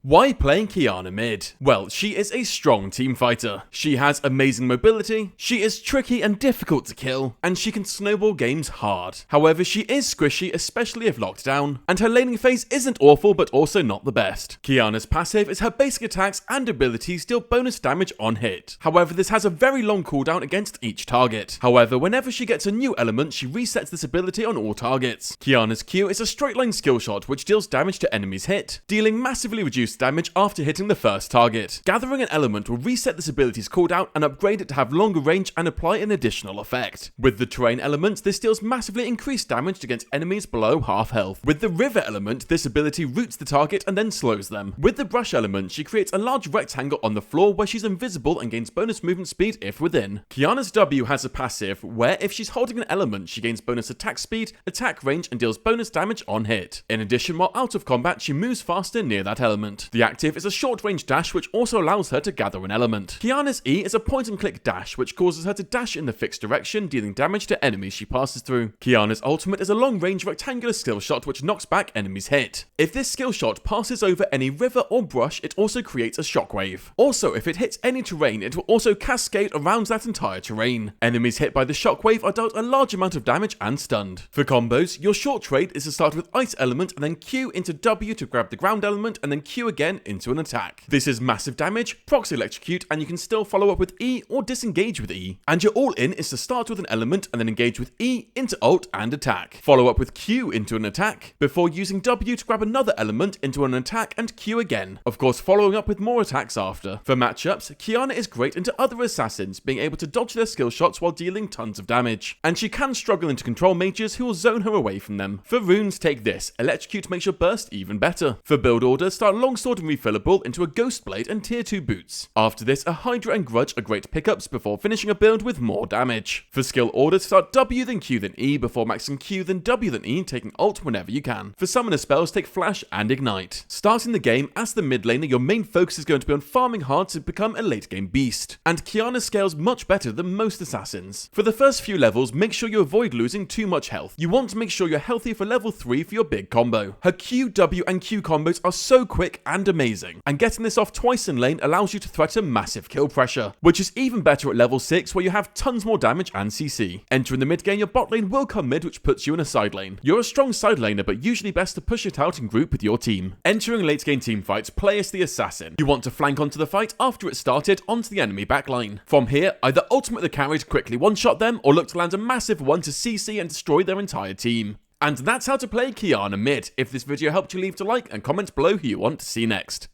Why playing Qiyana mid? Well, she is a strong team fighter. She has amazing mobility, she is tricky and difficult to kill, and she can snowball games hard. However, she is squishy, especially if locked down, and her laning phase isn't awful but also not the best. Qiyana's passive is her basic attacks and abilities deal bonus damage on hit. However, this has a very long cooldown against each target. However, whenever she gets a new element, she resets this ability on all targets. Qiyana's Q is a straight line skill shot which deals damage to enemies hit, dealing massively reduced damage after hitting the first target. Gathering an element will reset this ability's cooldown and upgrade it to have longer range and apply an additional effect. With the terrain element, this deals massively increased damage against enemies below half health. With the river element, this ability roots the target and then slows them. With the brush element, she creates a large rectangle on the floor where she's invisible and gains bonus movement speed if within. Qiyana's W has a passive where if she's holding an element, she gains bonus attack speed, attack range, and deals bonus damage on hit. In addition, while out of combat, she moves faster near that element. The active is a short-range dash which also allows her to gather an element. Qiyana's E is a point-and-click dash which causes her to dash in the fixed direction, dealing damage to enemies she passes through. Qiyana's ultimate is a long-range rectangular skill shot which knocks back enemies hit. If this skill shot passes over any river or brush, it also creates a shockwave. Also, if it hits any terrain, it will also cascade around that entire terrain. Enemies hit by the shockwave are dealt a large amount of damage and stunned. For combos, your short trade is to start with ice element and then Q into W to grab the ground element and then Q again into an attack. This is massive damage, proxy electrocute, and you can still follow up with E or disengage with E. And your all-in is to start with an element and then engage with E into ult and attack. Follow up with Q into an attack, before using W to grab another element into an attack and Q again. Of course, following up with more attacks after. For matchups, Qiyana is great into other assassins, being able to dodge their skill shots while dealing tons of damage. And she can struggle into control mages who will zone her away from them. For runes, take this. Electrocute makes your burst even better. For build order, start longsword and refillable into a ghost blade and tier 2 boots. After this, a Hydra and Grudge are great pickups before finishing a build with more damage. For skill order, start W then Q then E before maxing Q then W then E, taking ult whenever you can. For summoner spells, take Flash and Ignite. Starting the game, as the mid laner, your main focus is going to be on farming hard to become a late game beast. And Qiyana scales much better than most assassins. For the first few levels, make sure you avoid losing too much health. You want to make sure you're healthy for level 3 for your big combo. Her Q, W and Q combos are so quick and amazing, and getting this off twice in lane allows you to threaten massive kill pressure, which is even better at level 6 where you have tons more damage and CC. Entering the mid game, your bot lane will come mid, which puts you in a side lane. You're a strong side laner, but usually best to push it out in group with your team. Entering late game team fights, play as the assassin. You want to flank onto the fight after it started onto the enemy backline. From here, either ultimate the carry to quickly one-shot them or look to land a massive one to CC and destroy their entire team. And that's how to play Qiyana mid. If this video helped you, leave a like and comment below who you want to see next.